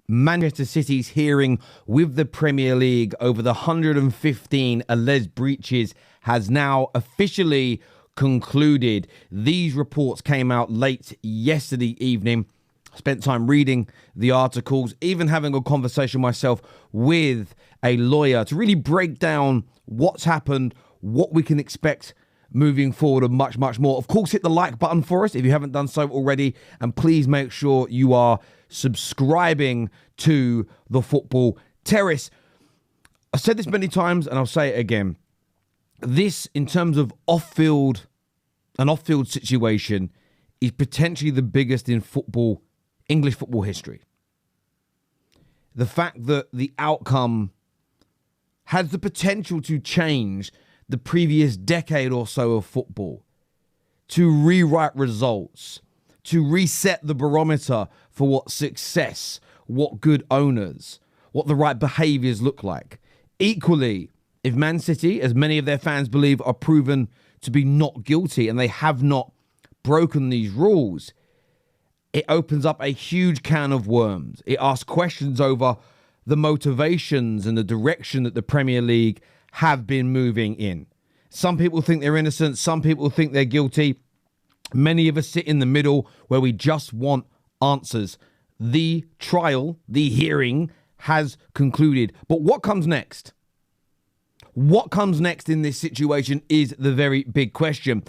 Manchester City's hearing with the Premier League over the 115 alleged breaches has now officially concluded. These reports came out late yesterday evening. I spent time reading the articles, even having a conversation myself with a lawyer to really break down what's happened, what we can expect moving forward, and much, much more. Of course, hit the like button for us if you haven't done so already, and please make sure you are subscribing to the Football Terrace. I've said this many times and I'll say it again. This, in terms of an off-field situation, is potentially the biggest in English football history. The fact that the outcome has the potential to change the previous decade or so of football, to rewrite results, to reset the barometer for what success, what good owners, what the right behaviours look like. Equally, if Man City, as many of their fans believe, are proven to be not guilty and they have not broken these rules, it opens up a huge can of worms. It asks questions over the motivations and the direction that the Premier League have been moving in. Some people think they're innocent. Some people think they're guilty. Many of us sit in the middle where we just want answers. The trial, the hearing has concluded. But what comes next? What comes next in this situation is the very big question.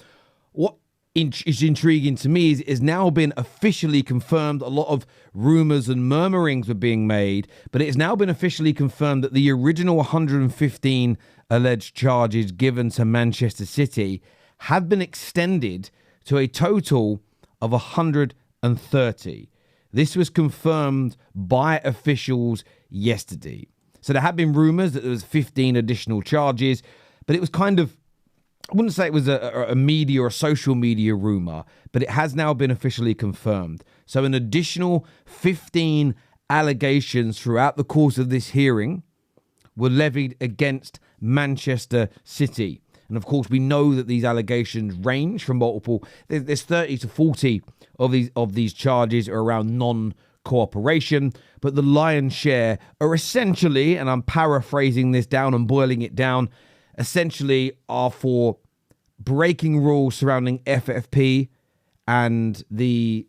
What is intriguing to me is it has now been officially confirmed. A lot of rumours and murmurings were being made, but it has now been officially confirmed that the original 115 alleged charges given to Manchester City have been extended to a total of 130. This was confirmed by officials yesterday. So there had been rumours that there was 15 additional charges, but it was kind of, I wouldn't say it was a media or a social media rumour, but it has now been officially confirmed. So an additional 15 allegations throughout the course of this hearing were levied against Manchester City. And of course, we know that these allegations range from multiple. There's 30 to 40 of these charges are around non-cooperation, but the lion's share are essentially, and I'm paraphrasing this down and boiling it down, essentially are for breaking rules surrounding FFP and the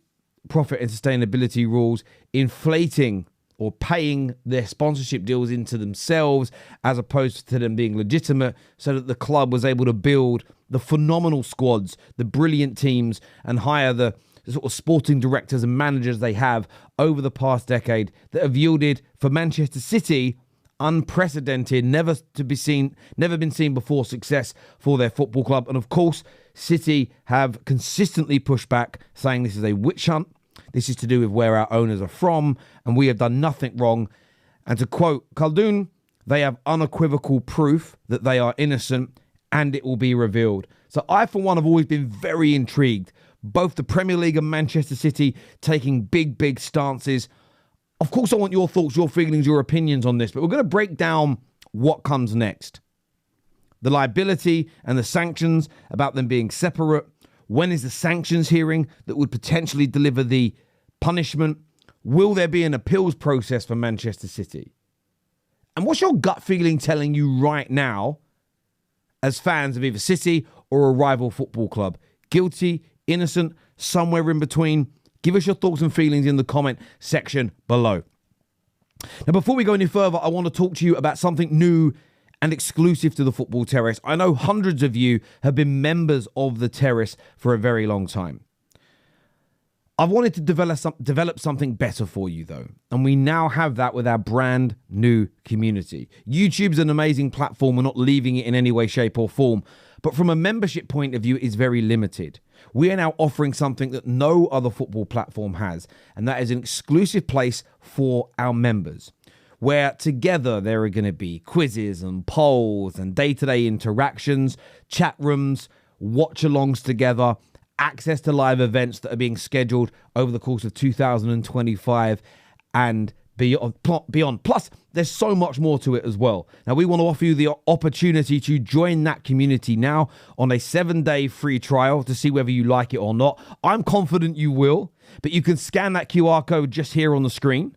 profit and sustainability rules, inflating or paying their sponsorship deals into themselves as opposed to them being legitimate, so that the club was able to build the phenomenal squads, the brilliant teams, and hire the sort of sporting directors and managers they have over the past decade that have yielded for Manchester City unprecedented, never been seen before success for their football club. And of course, City have consistently pushed back, saying this is a witch hunt. This is to do with where our owners are from, and we have done nothing wrong. And to quote Khaldun, they have unequivocal proof that they are innocent, and it will be revealed. So I, for one, have always been very intrigued. Both the Premier League and Manchester City taking big stances. Of course, I want your thoughts, your feelings, your opinions on this, but we're going to break down what comes next. The liability and the sanctions, about them being separate. When is the sanctions hearing that would potentially deliver the punishment? Will there be an appeals process for Manchester City? And what's your gut feeling telling you right now as fans of either City or a rival football club? Guilty, innocent, somewhere in between? Give us your thoughts and feelings in the comment section below. Now, before we go any further, I want to talk to you about something new and exclusive to the Football Terrace. I know hundreds of you have been members of the Terrace for a very long time. I've wanted to develop something better for you, though, and we now have that with our brand new community. YouTube's an amazing platform. We're not leaving it in any way, shape or form, but from a membership point of view, it's very limited. We are now offering something that no other football platform has, and that is an exclusive place for our members, where together there are going to be quizzes and polls and day-to-day interactions, chat rooms, watch-alongs together, access to live events that are being scheduled over the course of 2025 and beyond. Plus, there's so much more to it as well. Now, we want to offer you the opportunity to join that community now on a 7-day free trial to see whether you like it or not. I'm confident you will, but you can scan that QR code just here on the screen,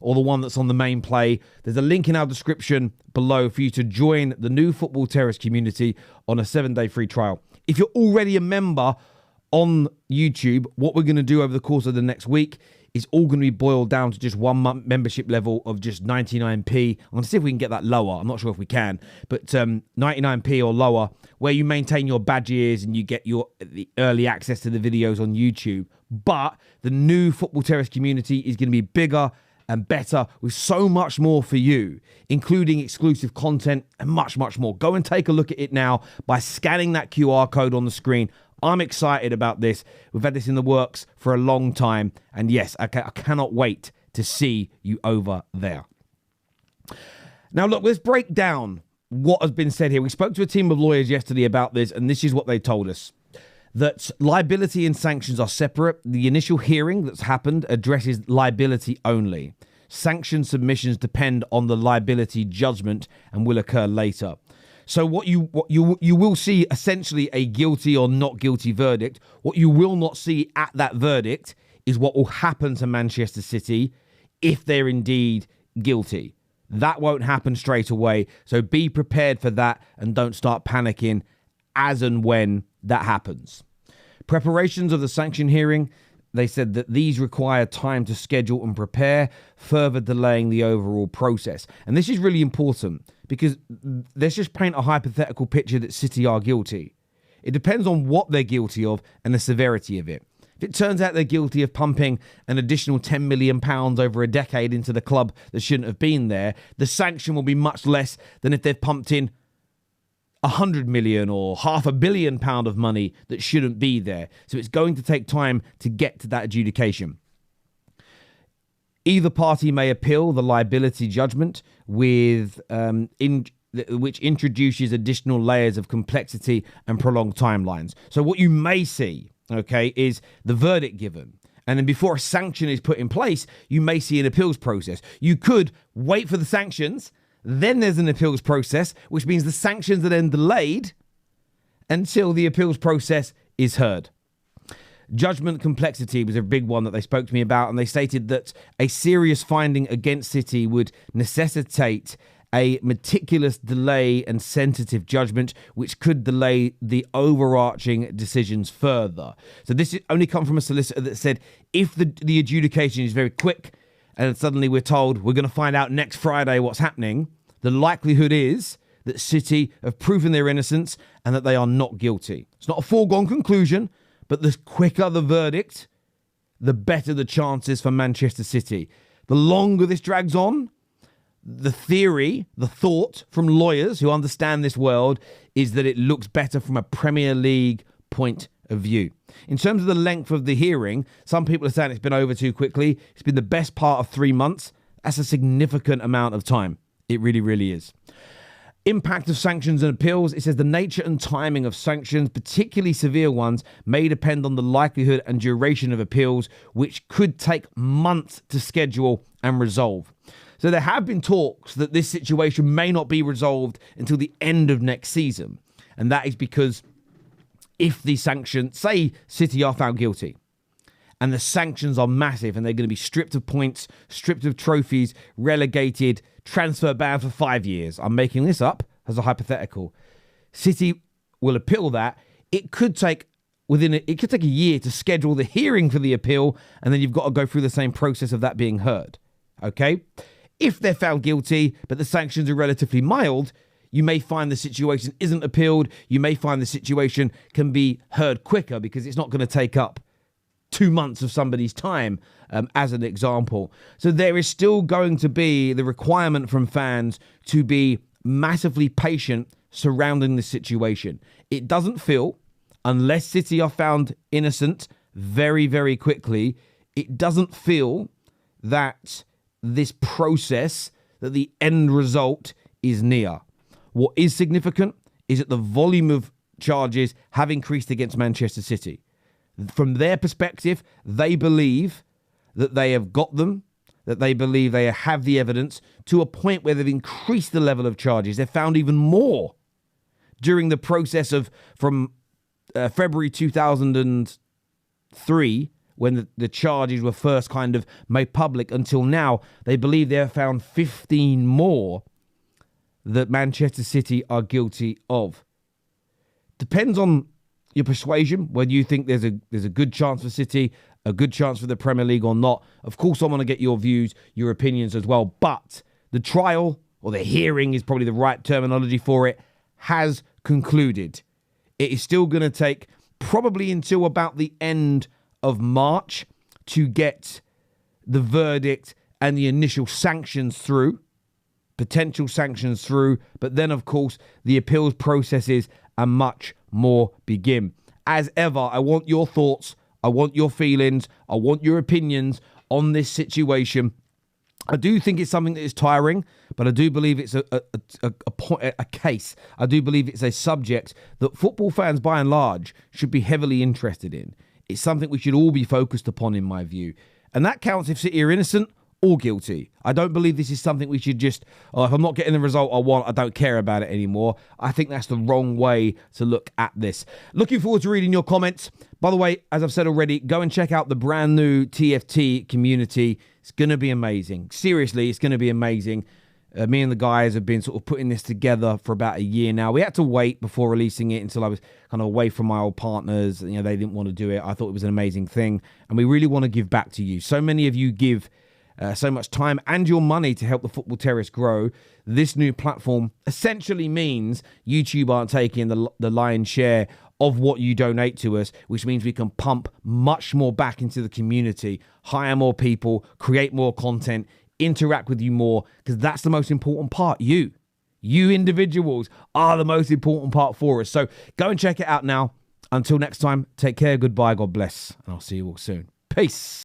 or the one that's on the main play. There's a link in our description below for you to join the new Football Terrace community on a 7-day free trial. If you're already a member on YouTube, what we're going to do over the course of the next week is all going to be boiled down to just 1 month membership level of just 99p. I'm going to see if we can get that lower. I'm not sure if we can, but 99p or lower, where you maintain your badges and you get the early access to the videos on YouTube. But the new Football Terrace community is going to be bigger and better with so much more for you, including exclusive content and much, much more. Go and take a look at it now by scanning that QR code on the screen. I'm excited about this. We've had this in the works for a long time. And yes, I cannot wait to see you over there. Now, look, let's break down what has been said here. We spoke to a team of lawyers yesterday about this, and this is what they told us. That liability and sanctions are separate. The initial hearing that's happened addresses liability only. Sanction submissions depend on the liability judgment and will occur later. So what you will see essentially a guilty or not guilty verdict. What you will not see at that verdict is what will happen to Manchester City if they're indeed guilty. That won't happen straight away. So be prepared for that and don't start panicking as and when that happens. Preparations of the sanction hearing, they said that these require time to schedule and prepare, further delaying the overall process. And this is really important because let's just paint a hypothetical picture that City are guilty. It depends on what they're guilty of and the severity of it. If it turns out they're guilty of pumping an additional £10 million over a decade into the club that shouldn't have been there, the sanction will be much less than if they've pumped in 100 million or £500 million of money that shouldn't be there. So it's going to take time to get to that adjudication. Either party may appeal the liability judgment which introduces additional layers of complexity and prolonged timelines. So what you may see, okay, is the verdict given. And then before a sanction is put in place, you may see an appeals process. You could wait for the sanctions. Then there's an appeals process, which means the sanctions are then delayed until the appeals process is heard. Judgment complexity was a big one that they spoke to me about, and they stated that a serious finding against City would necessitate a meticulous delay and sensitive judgment, which could delay the overarching decisions further. So this only come from a solicitor that said if the adjudication is very quick, and suddenly we're told we're going to find out next Friday what's happening, the likelihood is that City have proven their innocence and that they are not guilty. It's not a foregone conclusion, but the quicker the verdict, the better the chances for Manchester City. The longer this drags on, the thought from lawyers who understand this world is that it looks better from a Premier League point of view. In terms of the length of the hearing, some people are saying it's been over too quickly. It's been the best part of 3 months. That's a significant amount of time. It really, really is. Impact of sanctions and appeals. It says the nature and timing of sanctions, particularly severe ones, may depend on the likelihood and duration of appeals, which could take months to schedule and resolve. So there have been talks that this situation may not be resolved until the end of next season. And that is because if the sanctions, say City are found guilty, and the sanctions are massive and they're going to be stripped of points, stripped of trophies, relegated, transfer ban for 5 years. I'm making this up as a hypothetical. City will appeal that. It could take a year to schedule the hearing for the appeal, and then you've got to go through the same process of that being heard. Okay? If they're found guilty, but the sanctions are relatively mild, you may find the situation isn't appealed. You may find the situation can be heard quicker because it's not going to take up 2 months of somebody's time, as an example. So there is still going to be the requirement from fans to be massively patient surrounding the situation. It doesn't feel, unless City are found innocent very, very quickly, it doesn't feel that this process, that the end result is near. What is significant is that the volume of charges have increased against Manchester City. From their perspective, they believe that they have got them, that they believe they have the evidence to a point where they've increased the level of charges. They've found even more during the process of from February 2003 when the charges were first kind of made public until now, they believe they have found 15 more that Manchester City are guilty of. Depends on your persuasion, whether you think there's a good chance for City, a good chance for the Premier League or not. Of course, I want to get your views, your opinions as well. But the trial, or the hearing is probably the right terminology for it, has concluded. It is still going to take probably until about the end of March to get the verdict and the initial sanctions through, potential sanctions through. But then, of course, the appeals processes and much more begin. As ever, I want your thoughts. I want your feelings. I want your opinions on this situation. I do think it's something that is tiring, but I do believe it's a case. I do believe it's a subject that football fans, by and large, should be heavily interested in. It's something we should all be focused upon, in my view. And that counts if City are innocent or guilty. I don't believe this is something we should just, if I'm not getting the result I want, I don't care about it anymore. I think that's the wrong way to look at this. Looking forward to reading your comments. By the way, as I've said already, go and check out the brand new TFT community. It's going to be amazing. Seriously, it's going to be amazing. Me and the guys have been sort of putting this together for about a year now. We had to wait before releasing it until I was kind of away from my old partners. You know, they didn't want to do it. I thought it was an amazing thing. And we really want to give back to you. So many of you give so much time and your money to help the Football Terrace grow. This new platform essentially means YouTube aren't taking the lion's share of what you donate to us, which means we can pump much more back into the community, hire more people, create more content, interact with you more, because that's the most important part. You individuals are the most important part for us. So go and check it out now. Until next time, take care, goodbye, God bless, and I'll see you all soon. Peace.